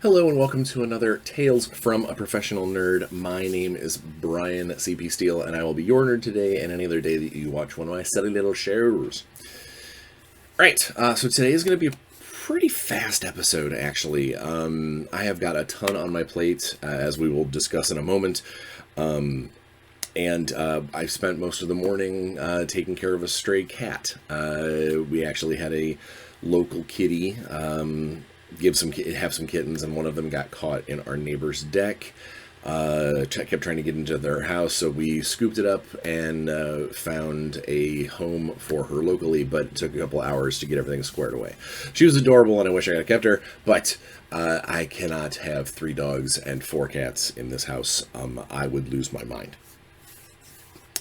Hello and welcome to another Tales from a Professional Nerd. My name is Bryan C.P. Steele, and I will be your nerd today and any other day that you watch one of my silly little shows. Alright, so today is going to be a pretty fast episode, actually. I have got a ton on my plate, as we will discuss in a moment. And I spent most of the morning taking care of a stray cat. We actually had a local kitty have some kittens, and one of them got caught in our neighbor's deck. Kept trying to get into their house, so we scooped it up and found a home for her locally, but it took a couple hours to get everything squared away. She was adorable, and I wish I had kept her, but I cannot have 3 dogs and 4 cats in this house. I would lose my mind.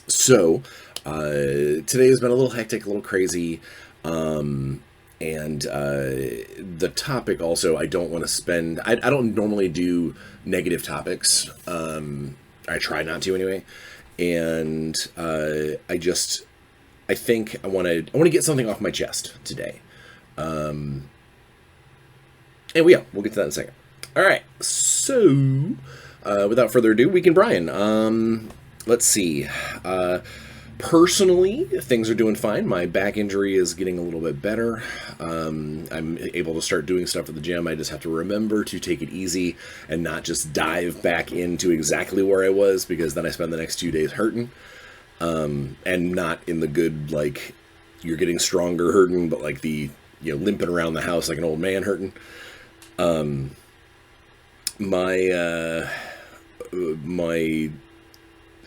So, today has been a little hectic, a little crazy, and the topic also, I don't want to spend... I don't normally do negative topics. I try not to anyway. And I think I want to get something off my chest today. And we'll get to that in a second. All right, so without further ado, Week in Bryan. Let's see. Personally, things are doing fine. My back injury is getting a little bit better. I'm able to start doing stuff at the gym. I just have to remember to take it easy and not just dive back into exactly where I was, because then I spend the next 2 days hurting. And not in the good, like, you're getting stronger hurting, but like the, limping around the house like an old man hurting.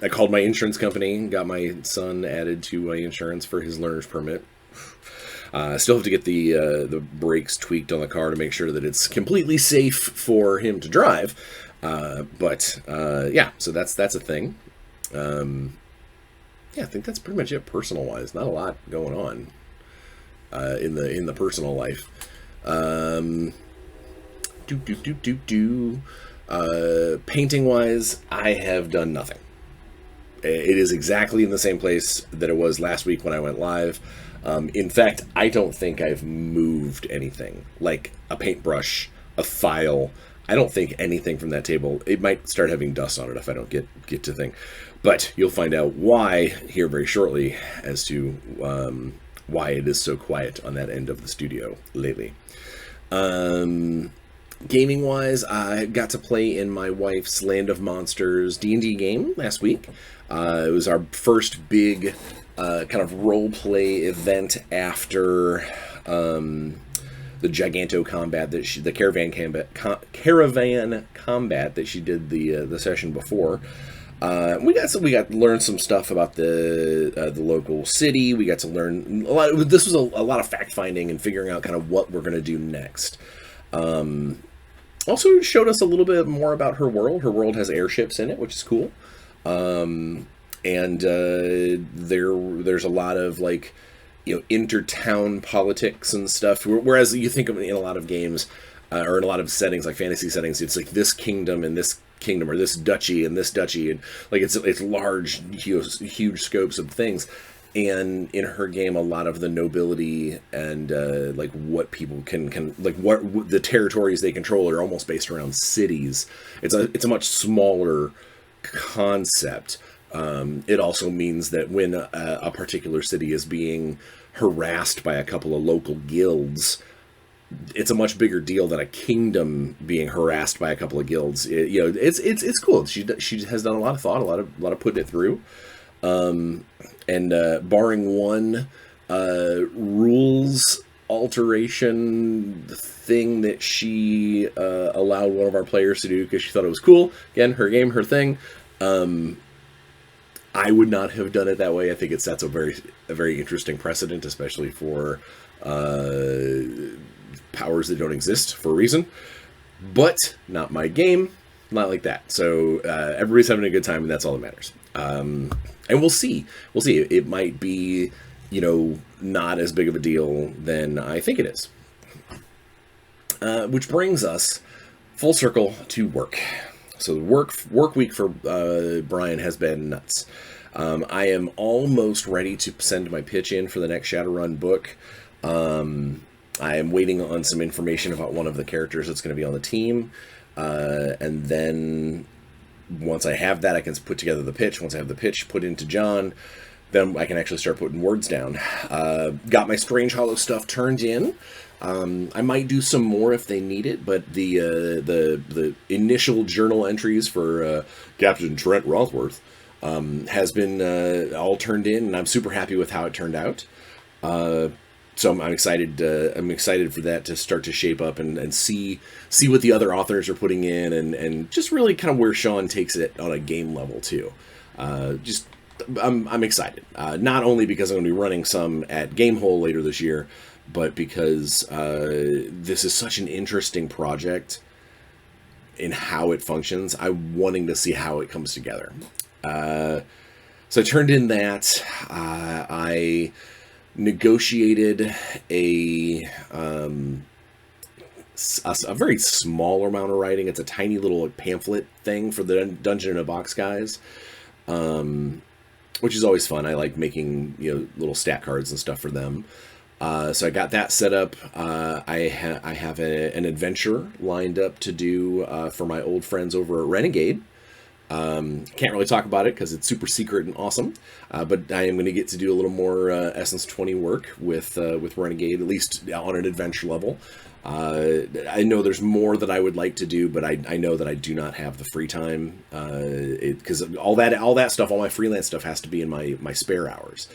I called my insurance company, got my son added to my insurance for his learner's permit. Still have to get the brakes tweaked on the car to make sure that it's completely safe for him to drive. So that's a thing. I think that's pretty much it personal-wise. Not a lot going on in the personal life. Painting-wise, I have done nothing. It is exactly in the same place that it was last week when I went live. In fact, I don't think I've moved anything, like a paintbrush, a file. I don't think anything from that table. It might start having dust on it if I don't get to thing. But you'll find out why here very shortly as to why it is so quiet on that end of the studio lately. Gaming-wise, I got to play in my wife's Land of Monsters D&D game last week. It was our first big kind of role-play event after the Giganto combat the caravan combat that she did the session before. We got learn some stuff about the local city. We got to learn a lot. This was a lot of fact finding and figuring out kind of what we're going to do next. Also showed us a little bit more about her world. Her world has airships in it, which is cool. There's a lot of intertown politics and stuff. Whereas you think of it in a lot of games or in a lot of settings, like fantasy settings, it's like this kingdom and this kingdom, or this duchy and this duchy, and like it's large, huge scopes of things. And in her game, a lot of the nobility and what people can like what the territories they control are almost based around cities. It's a much smaller concept. It also means that when a particular city is being harassed by a couple of local guilds, it's a much bigger deal than a kingdom being harassed by a couple of guilds. It's cool. She has done a lot of thought, a lot of putting it through. And barring one rules alteration thing that she allowed one of our players to do because she thought it was cool. Again, her game, her thing. I would not have done it that way. I think it sets a very interesting precedent, especially for powers that don't exist for a reason. But not my game. Not like that. So everybody's having a good time, and that's all that matters. And we'll see. It might be, not as big of a deal than I think it is. Which brings us full circle to work. So the work week for Bryan has been nuts. I am almost ready to send my pitch in for the next Shadowrun book. I am waiting on some information about one of the characters that's going to be on the team, and then once I have that, I can put together the pitch. Once I have the pitch put into John, then I can actually start putting words down. Got my Strange Hollow stuff turned in. I might do some more if they need it, but the initial journal entries for Captain Trent Rothworth has been all turned in, and I'm super happy with how it turned out. So I'm excited. I'm excited for that to start to shape up and see what the other authors are putting in, and just really kind of where Sean takes it on a game level too. I'm excited. Not only because I'm going to be running some at Gamehole later this year, but because this is such an interesting project in how it functions. I'm wanting to see how it comes together. So I turned in that. I negotiated a very small amount of writing. It's a tiny little pamphlet thing for the Dungeon in a Box guys, which is always fun. I like making little stat cards and stuff for them. So I got that set up. I have an adventure lined up to do for my old friends over at Renegade. Can't really talk about it because it's super secret and awesome, but I am going to get to do a little more Essence 20 work with Renegade, at least on an adventure level. I know there's more that I would like to do, but I know that I do not have the free time, because all that stuff, all my freelance stuff has to be in my spare hours.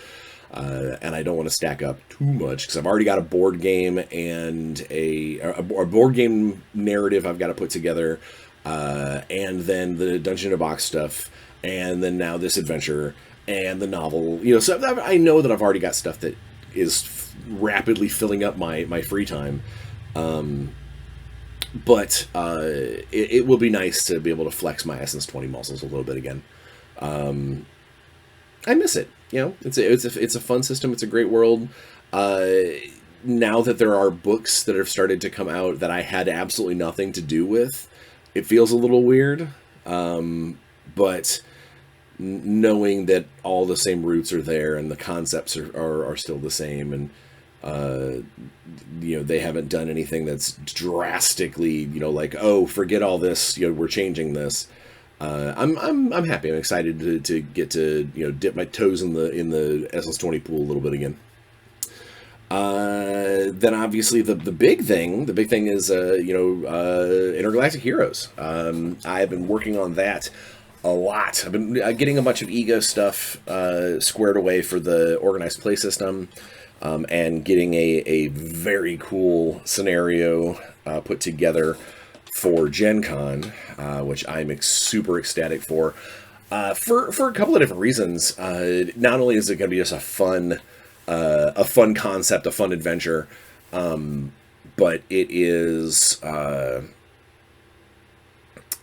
And I don't want to stack up too much because I've already got a board game and a board game narrative I've got to put together, and then the Dungeon in a Box stuff, and then now this adventure and the novel. So I know that I've already got stuff that is rapidly filling up my free time. But it will be nice to be able to flex my Essence 20 muscles a little bit again. I miss it. It's a fun system. It's a great world. Now that there are books that have started to come out that I had absolutely nothing to do with, it feels a little weird. But knowing that all the same roots are there and the concepts are still the same, and they haven't done anything that's drastically, like, oh, forget all this, we're changing this. I'm happy. I'm excited to get to dip my toes in the SS20 pool a little bit again. Then obviously the big thing is Intergalactic Heroes. I've been working on that a lot. I've been getting a bunch of ego stuff squared away for the organized play system, and getting a very cool scenario put together for Gen Con, which I'm super ecstatic for a couple of different reasons. Not only is it going to be just a fun concept, a fun adventure, but it is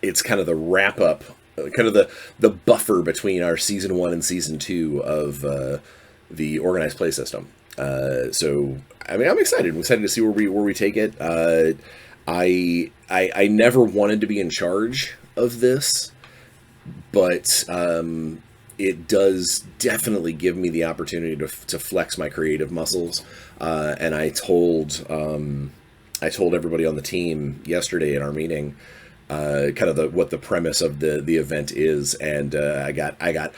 it's kind of the wrap up, kind of the buffer between our season 1 and season 2 of the organized play system. So I mean, I'm excited. I'm excited to see where we take it. I never wanted to be in charge of this, but it does definitely give me the opportunity to flex my creative muscles. And I told everybody on the team yesterday in our meeting, kind of what the premise of the event is, and I got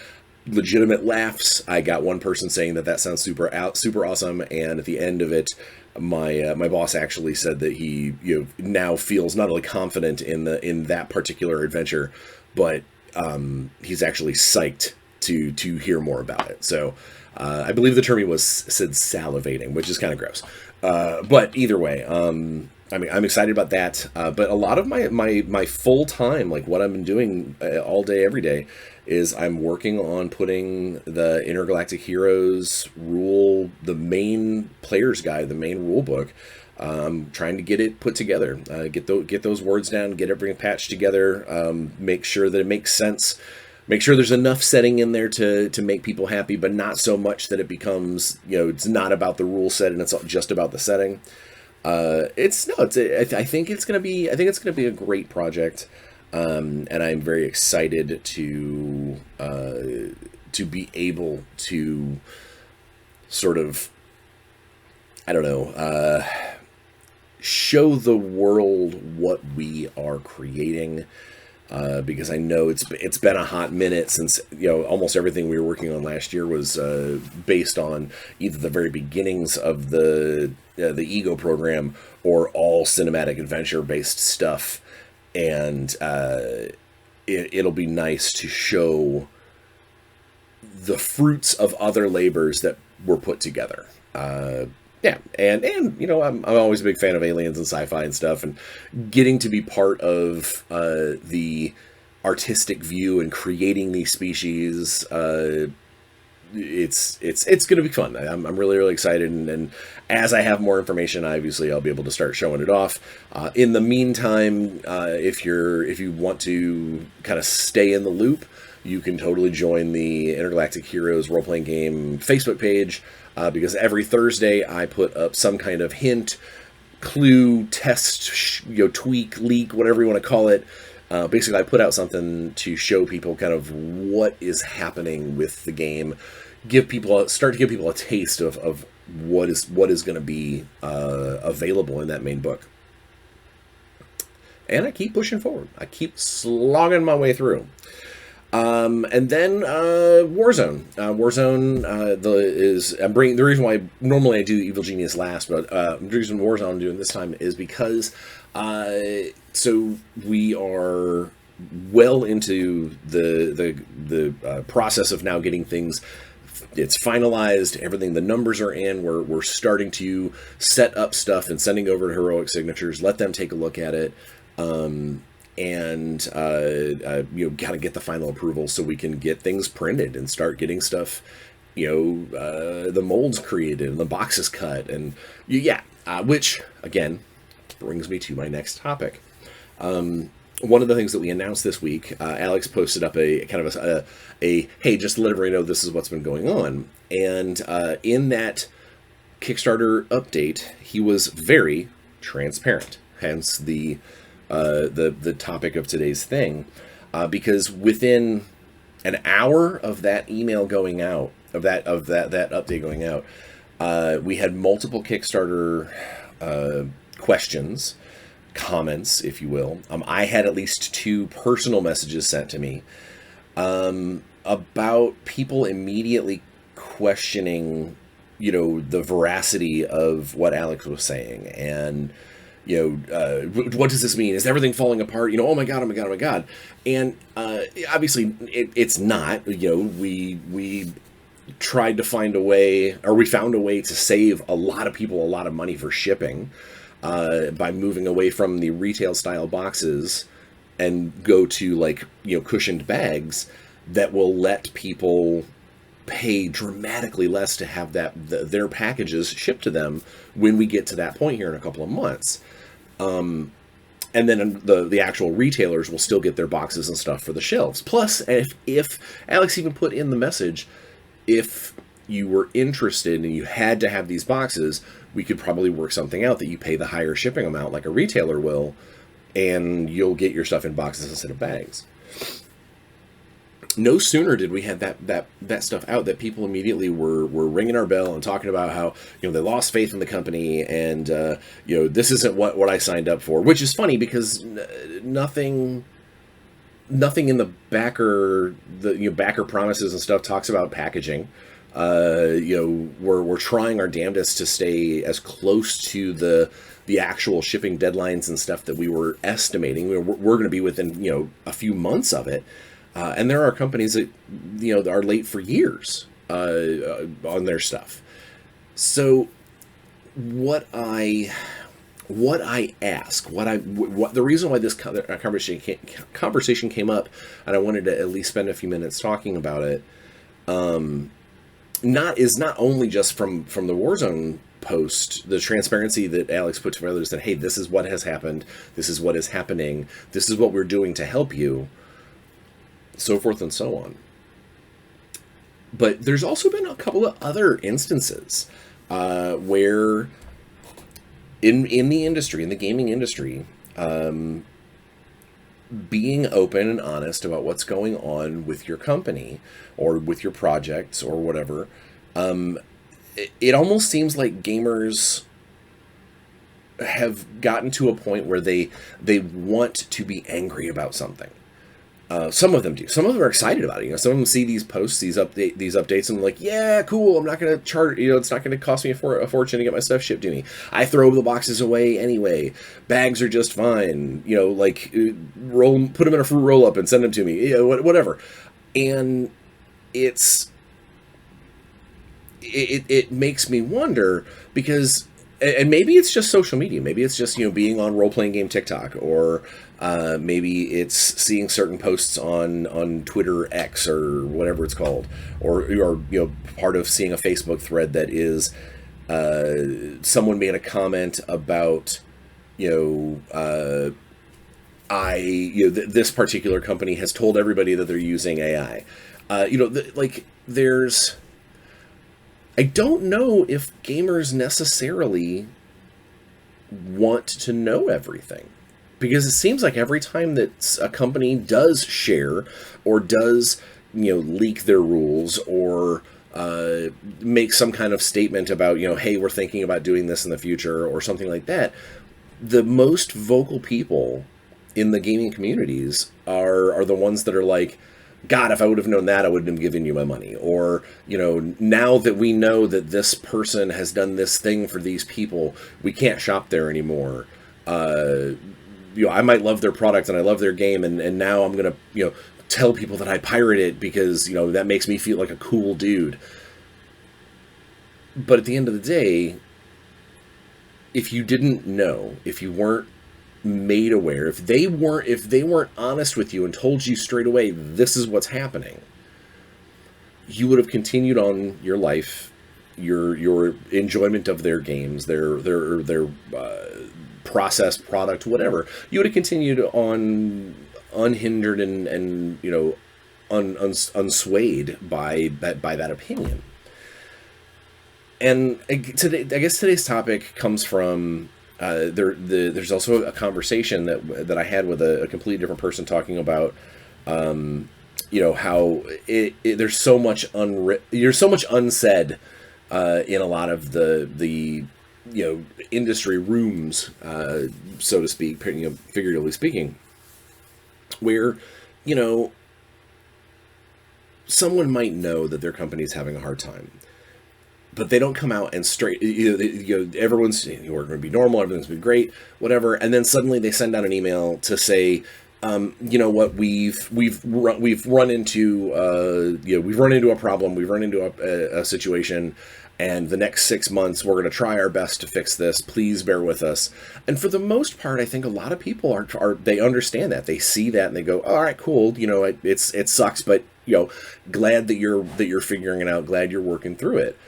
legitimate laughs. I got one person saying that sounds super awesome, and at the end of it, my boss actually said that he now feels not only confident in that particular adventure, but he's actually psyched to hear more about it. So I believe the term he said salivating, which is kind of gross. But either way, I mean, I'm excited about that. But a lot of my full time, like what I've been doing all day, every day, is I'm working on putting the Intergalactic Heroes the main player's guide, the main rule book. Trying to get it put together, get those words down, get everything patched together, make sure that it makes sense, make sure there's enough setting in there to make people happy, but not so much that it becomes, it's not about the rule set and it's just about the setting. I think it's gonna be a great project, and I'm very excited to be able to sort of, I don't know, show the world what we are creating. Because I know it's been a hot minute since, almost everything we were working on last year was based on either the very beginnings of the Ego program or all cinematic adventure based stuff, and it'll be nice to show the fruits of other labors that were put together. Yeah, and I'm always a big fan of aliens and sci-fi and stuff, and getting to be part of the artistic view and creating these species. It's going to be fun. I'm really, really excited, and as I have more information, obviously I'll be able to start showing it off. In the meantime, if you want to kind of stay in the loop, you can totally join the Intergalactic Heroes role-playing game Facebook page. Because every Thursday I put up some kind of hint, clue, test, tweak, leak, whatever you want to call it. Basically, I put out something to show people kind of what is happening with the game, start to give people a taste of what is going to be available in that main book. And I keep pushing forward. I keep slogging my way through. And then Warzone. Warzone I'm bringing the reason why normally I do Evil Genius last, but the reason Warzone I'm doing this time is because so we are well into the process of now getting things. It's finalized. Everything. The numbers are in. We're starting to set up stuff and sending over to Heroic Signatures. Let them take a look at it. And gotta get the final approval so we can get things printed and start getting stuff, the molds created and the boxes cut, and which again brings me to my next topic. One of the things that we announced this week, Alex posted up a kind of a hey, just to let everybody know this is what's been going on, and in that Kickstarter update, he was very transparent, hence the topic of today's thing, because within an hour of that email going out, of that update going out, we had multiple Kickstarter questions, comments, if you will. I had at least 2 personal messages sent to me about people immediately questioning, the veracity of what Alex was saying, and what does this mean? Is everything falling apart? Oh my god, oh my god, oh my god. And obviously it's not. We tried to find a way, or we found a way to save a lot of people a lot of money for shipping by moving away from the retail style boxes and go to cushioned bags that will let people pay dramatically less to have their packages shipped to them when we get to that point here in a couple of months. And then the actual retailers will still get their boxes and stuff for the shelves. Plus, if Alex even put in the message, if you were interested and you had to have these boxes, we could probably work something out that you pay the higher shipping amount like a retailer will, and you'll get your stuff in boxes instead of bags. No sooner did we have that stuff out that people immediately were ringing our bell and talking about how they lost faith in the company, and this isn't what I signed up for, which is funny because nothing in the backer backer promises and stuff talks about packaging. We're trying our damnedest to stay as close to the actual shipping deadlines and stuff that we were estimating. We're going to be within a few months of it. And there are companies that, are late for years on their stuff. So what the reason why this conversation came up, and I wanted to at least spend a few minutes talking about it, not only just from the Warzone post, the transparency that Alex put together is that, hey, this is what has happened, this is what is happening, this is what we're doing to help you, so forth and so on. But there's also been a couple of other instances where in the industry, in the gaming industry, being open and honest about what's going on with your company or with your projects or whatever, it almost seems like gamers have gotten to a point where they want to be angry about something. Some of them do. Some of them are excited about it. You know, some of them see these posts, these updates, and like, yeah, cool. I'm not going to charge. You know, it's not going to cost me a fortune to get my stuff shipped to me. I throw the boxes away anyway. Bags are just fine. You know, like put them in a fruit roll up and send them to me. You know, whatever. And it makes me wonder, because, and maybe it's just social media. Maybe it's just, you know, being on role-playing game TikTok, or maybe it's seeing certain posts on Twitter X or whatever it's called, or you know, part of seeing a Facebook thread that is someone made a comment about, you know, this particular company has told everybody that they're using AI. You know, like there's. I don't know if gamers necessarily want to know everything, because it seems like every time that a company does share or does, you know, leak their rules, or make some kind of statement about, you know, hey, we're thinking about doing this in the future or something like that, the most vocal people in the gaming communities are the ones that are like, God, if I would have known that, I wouldn't have given you my money. Or, you know, now that we know that this person has done this thing for these people, we can't shop there anymore. You know, I might love their product and I love their game, and now I'm going to, you know, tell people that I pirate it because, you know, that makes me feel like a cool dude. But at the end of the day, if you didn't know, if you weren't made aware, if they weren't honest with you and told you straight away this is what's happening, you would have continued on your life, your enjoyment of their games, their processed product, whatever. You would have continued on unhindered and you know, unswayed by that opinion. And today, I guess today's topic comes from there's also a conversation that I had with a completely different person, talking about you know, how there's so much unsaid in a lot of the you know, industry rooms, so to speak, you know, figuratively speaking, where, you know, someone might know that their company's having a hard time, but they don't come out and straight, you know, everyone's, you know, we're going to be normal, everything's going to be great, whatever, and then suddenly they send out an email to say, you know what, we've run into you know, we've run into a problem, we've run into a situation, and the next 6 months we're going to try our best to fix this. Please bear with us. And for the most part, I think a lot of people are they understand that, they see that, and they go, all right, cool, you know, it sucks, but, you know, glad that you're figuring it out, glad you're working through it.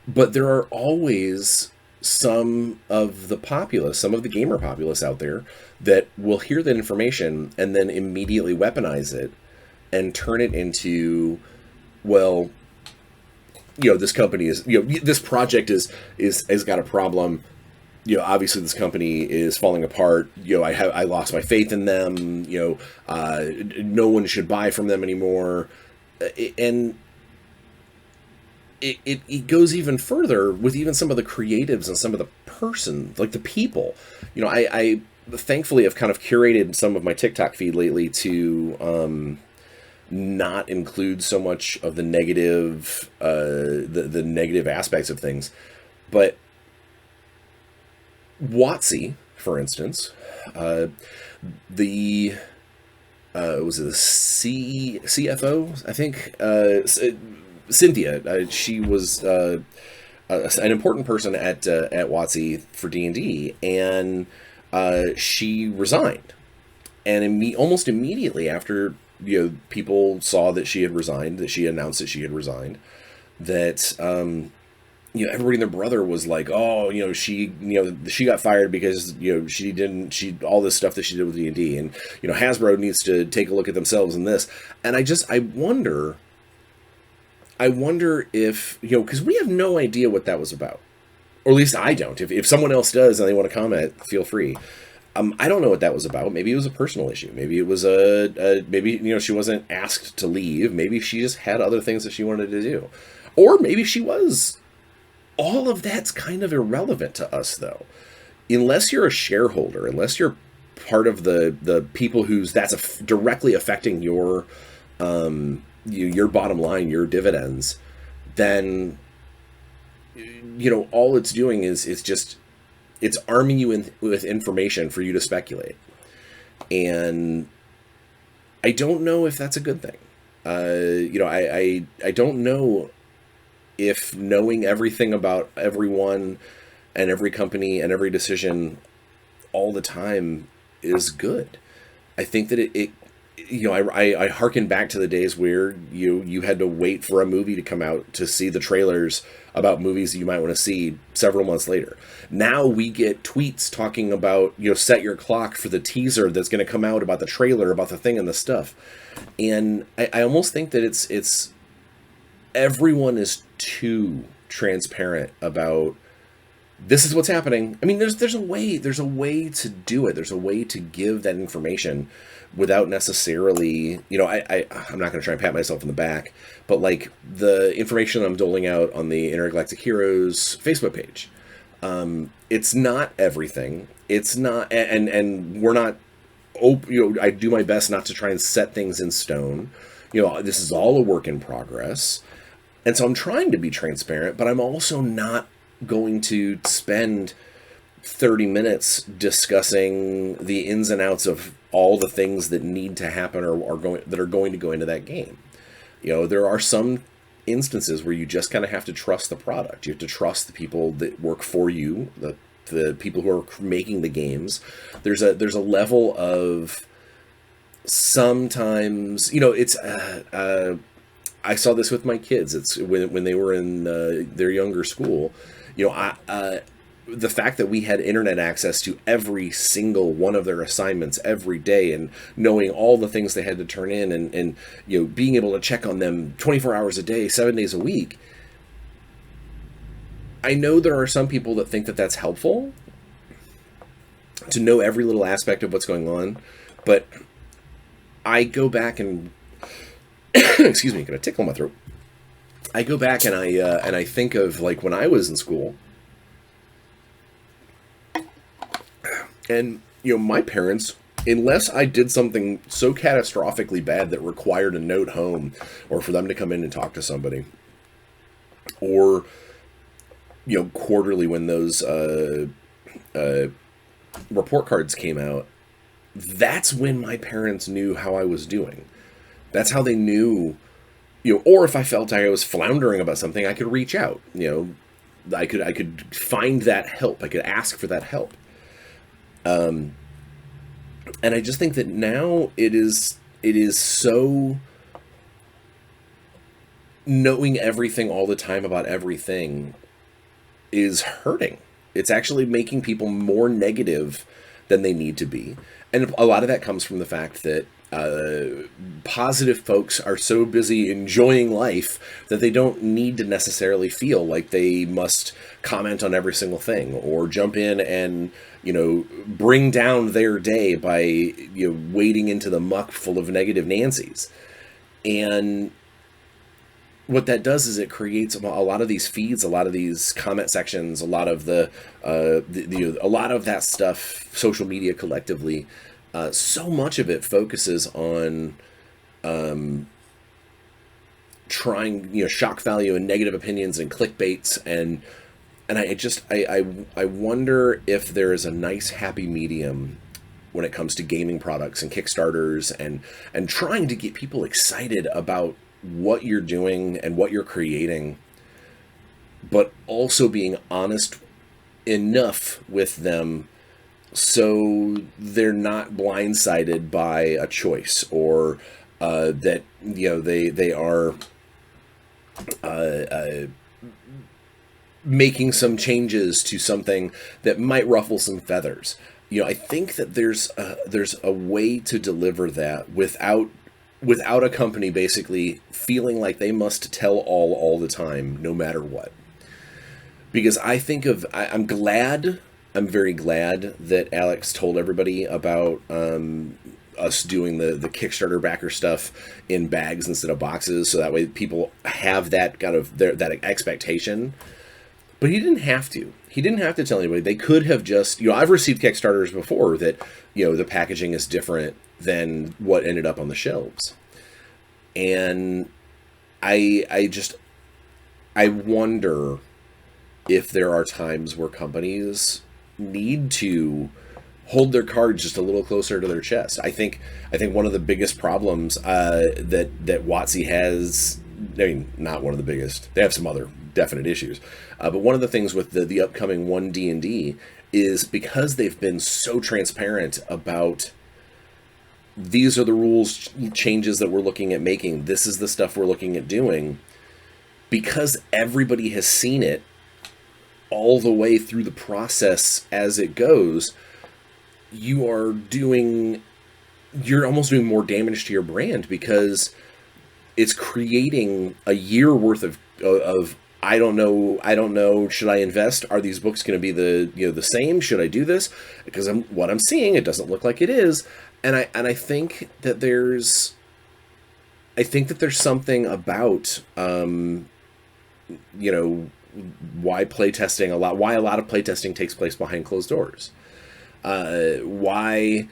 But there are always some of the populace, some of the gamer populace out there that will hear that information and then immediately weaponize it and turn it into, well, you know, this company is, you know, this project has got a problem. You know, obviously this company is falling apart. You know, I lost my faith in them. You know, no one should buy from them anymore. And it goes even further with even some of the creatives and some of the persons, like the people. You know, I thankfully have kind of curated some of my TikTok feed lately to not include so much of the negative, the negative aspects of things. But WotC, for instance, the was it the CFO? I think Cynthia. She was an important person at WotC for D&D, and she resigned. And almost immediately after, you know, people saw that she had resigned, that she announced that she had resigned, that you know, everybody and their brother was like, oh, you know, she got fired because, you know, she all this stuff that she did with D&D, and, you know, Hasbro needs to take a look at themselves in this. And I wonder if, you know, because we have no idea what that was about, or at least I don't. If someone else does and they want to comment, feel free. I don't know what that was about. Maybe it was a personal issue. Maybe it was maybe, you know, she wasn't asked to leave. Maybe she just had other things that she wanted to do, or maybe she was. All of that's kind of irrelevant to us, though. unless you're a shareholder, unless you're part of the people who's directly affecting your your bottom line, your dividends, then all it's doing is it's arming you with information for you to speculate. And I don't know if that's a good thing. I don't know if knowing everything about everyone and every company and every decision all the time is good. I think that I hearken back to the days where you had to wait for a movie to come out to see the trailers about movies that you might want to see several months later. Now we get tweets talking about, set your clock for the teaser that's going to come out about the trailer, about the thing and the stuff. And I almost think that it's everyone is too transparent about this is what's happening. I mean, there's a way to do it. There's a way to give that information without necessarily, I'm not going to try and pat myself in the back, but like the information I'm doling out on the Intergalactic Heroes Facebook page, it's not everything. It's not, and we're not, I do my best not to try and set things in stone. This is all a work in progress. And so I'm trying to be transparent, but I'm also not going to spend 30 minutes discussing the ins and outs of all the things that need to happen or are going to go into that game. There are some instances where you just kind of have to trust the product. You have to trust the people that work for you, the people who are making the games. There's a level of sometimes, it's I saw this with my kids. It's when they were in their younger school. The fact that we had internet access to every single one of their assignments every day, and knowing all the things they had to turn in, and being able to check on them 24 hours a day, 7 days a week. I know there are some people that think that that's helpful to know every little aspect of what's going on, but I go back and excuse me, gonna tickle my throat. I go back and I think of like when I was in school, and my parents, unless I did something so catastrophically bad that required a note home, or for them to come in and talk to somebody, or quarterly when those report cards came out, that's when my parents knew how I was doing. That's how they knew, or if I felt I was floundering about something, I could reach out. I could find that help. I could ask for that help. And I just think that now it is so, knowing everything all the time about everything is hurting. It's actually making people more negative than they need to be. And a lot of that comes from the fact that positive folks are so busy enjoying life that they don't need to necessarily feel like they must comment on every single thing or jump in and bring down their day by wading into the muck full of negative Nancys. And what that does is it creates a lot of these feeds, a lot of these comment sections, a lot of a lot of that stuff, social media collectively. So much of it focuses on trying, shock value and negative opinions and clickbaits, and I wonder if there is a nice happy medium when it comes to gaming products and Kickstarters and trying to get people excited about what you're doing and what you're creating, but also being honest enough with them so they're not blindsided by a choice, or that they are making some changes to something that might ruffle some feathers. I think that there's a way to deliver that without a company basically feeling like they must tell all the time, no matter what. Because I'm very glad that Alex told everybody about us doing the Kickstarter backer stuff in bags instead of boxes, so that way people have that kind of that expectation. But he didn't have to. He didn't have to tell anybody. They could have just, I've received Kickstarters before that, the packaging is different than what ended up on the shelves. And I wonder if there are times where companies need to hold their cards just a little closer to their chest. I think one of the biggest problems that WotC has, I mean, not one of the biggest. They have some other definite issues, but one of the things with the upcoming 1D&D is because they've been so transparent about these are the rules changes that we're looking at making. This is the stuff we're looking at doing. Because everybody has seen it all the way through the process as it goes, you're almost doing more damage to your brand because it's creating a year worth of I don't know, should I invest? Are these books going to be the same? Should I do this? Because what I'm seeing, it doesn't look like it is. And I think that there's something about why a lot of playtesting takes place behind closed doors. Why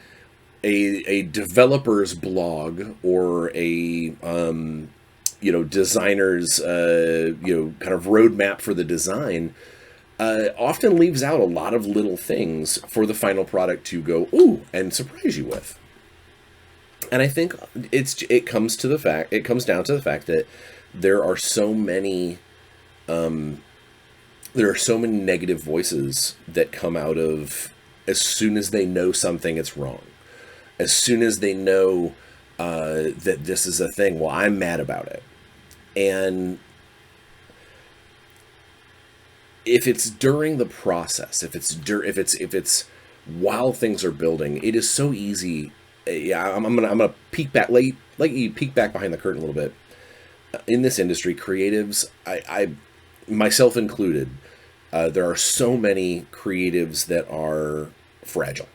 a developer's blog or a designer's kind of roadmap for the design often leaves out a lot of little things for the final product to go ooh and surprise you with. And I think it comes down to the fact that there are so many negative voices that come out of as soon as they know something it's wrong. As soon as they know that this is a thing, well, I'm mad about it. And if it's during the process, if it's while things are building, it is so easy. I'm gonna peek back, let you peek back behind the curtain a little bit. In this industry, creatives, I myself included, there are so many creatives that are fragile.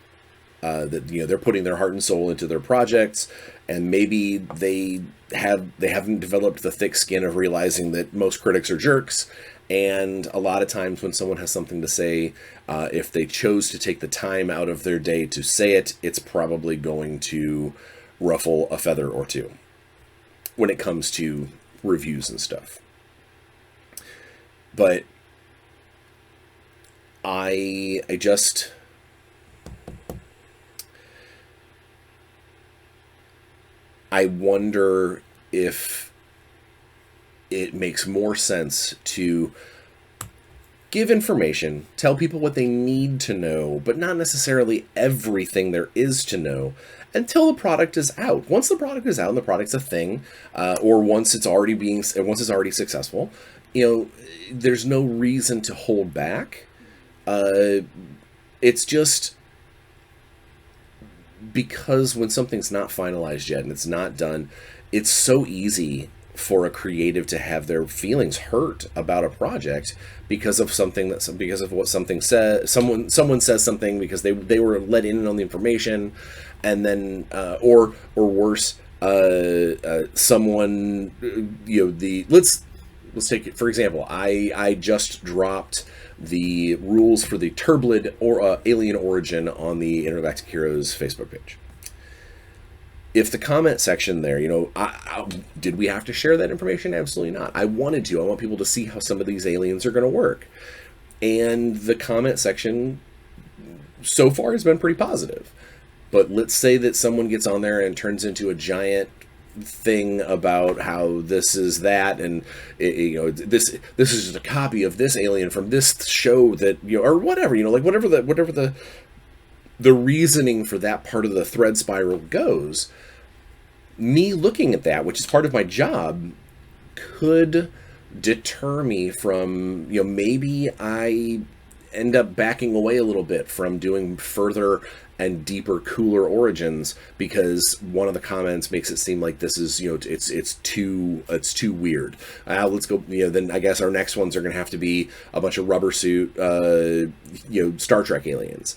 That they're putting their heart and soul into their projects, and maybe they haven't developed the thick skin of realizing that most critics are jerks. And a lot of times when someone has something to say, if they chose to take the time out of their day to say it, it's probably going to ruffle a feather or two when it comes to reviews and stuff. But I wonder if it makes more sense to give information, tell people what they need to know, but not necessarily everything there is to know until the product is out. Once the product is out and the product's a thing, or once it's already successful, there's no reason to hold back. It's just because when something's not finalized yet and it's not done, it's so easy for a creative to have their feelings hurt about a project because of what something says. Someone says something because they were let in on the information, and then or worse, someone let's take it for example. I just dropped the rules for the Turblid or Alien Origin on the Intergalactic Heroes Facebook page. If the comment section there, did we have to share that information? Absolutely not. I wanted to. I want people to see how some of these aliens are going to work. And the comment section so far has been pretty positive. But let's say that someone gets on there and turns into a giant thing about how this is that, and this is just a copy of this alien from this show that or whatever, whatever the reasoning for that part of the thread spiral goes. Me looking at that, which is part of my job, could deter me from, maybe I end up backing away a little bit from doing further and deeper, cooler origins because one of the comments makes it seem like this is, it's too weird. Let's go, then I guess our next ones are going to have to be a bunch of rubber suit, Star Trek aliens.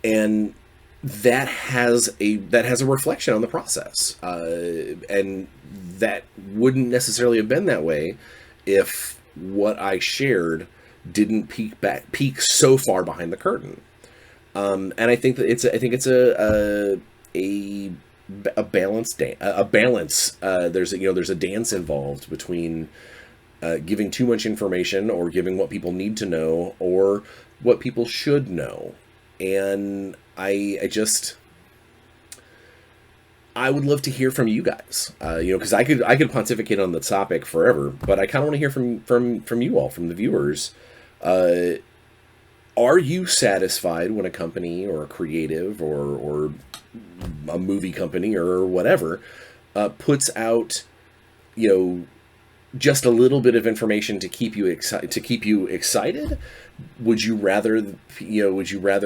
And that has a reflection on the process, and that wouldn't necessarily have been that way if what I shared didn't peek so far behind the curtain. And I think that it's a balanced a balance. There's a dance involved between giving too much information or giving what people need to know or what people should know. And I would love to hear from you guys, because I could pontificate on the topic forever, but I kind of want to hear from you all, from the viewers. Are you satisfied when a company or a creative or a movie company or whatever puts out, just a little bit of information to keep you excited? Would you rather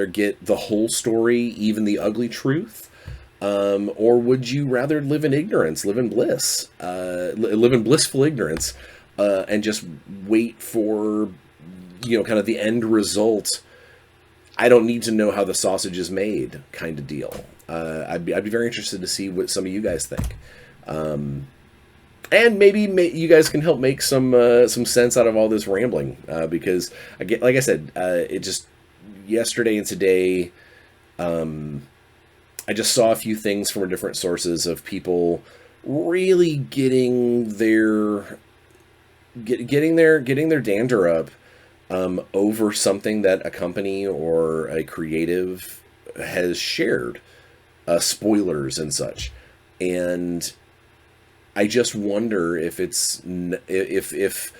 get the whole story, even the ugly truth? Or would you rather live in ignorance, live in bliss, live in blissful ignorance, and just wait for, kind of the end result? I don't need to know how the sausage is made, kind of deal. I'd be very interested to see what some of you guys think. And maybe you guys can help make some sense out of all this rambling, because like I said, it just yesterday and today, I just saw a few things from different sources of people really getting their dander up over something that a company or a creative has shared, spoilers and such, and I just wonder if if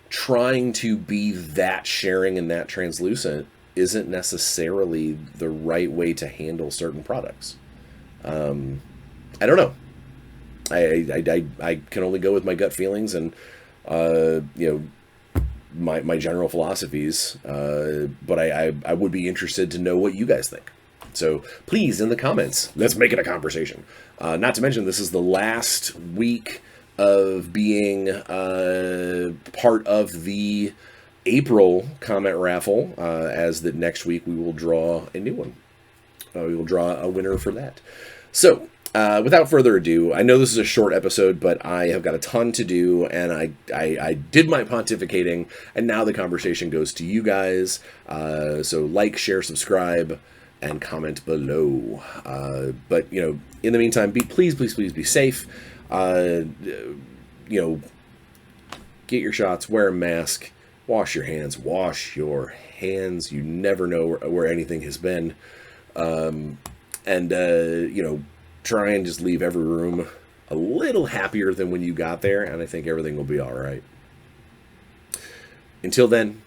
trying to be that sharing and that translucent isn't necessarily the right way to handle certain products. I don't know. I can only go with my gut feelings and my general philosophies. But I would be interested to know what you guys think. So please, in the comments, let's make it a conversation. Not to mention, this is the last week of being part of the April comment raffle, as that next week we will draw a new one. We will draw a winner for that. So, without further ado, I know this is a short episode, but I have got a ton to do, and I did my pontificating, and now the conversation goes to you guys. So like, share, subscribe, and comment below. But, in the meantime, please be safe. Get your shots, wear a mask, wash your hands. You never know where anything has been. Try and just leave every room a little happier than when you got there, and I think everything will be all right. Until then,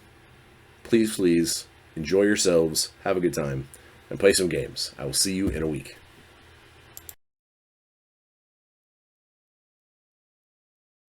please enjoy yourselves, have a good time, and play some games. I will see you in a week.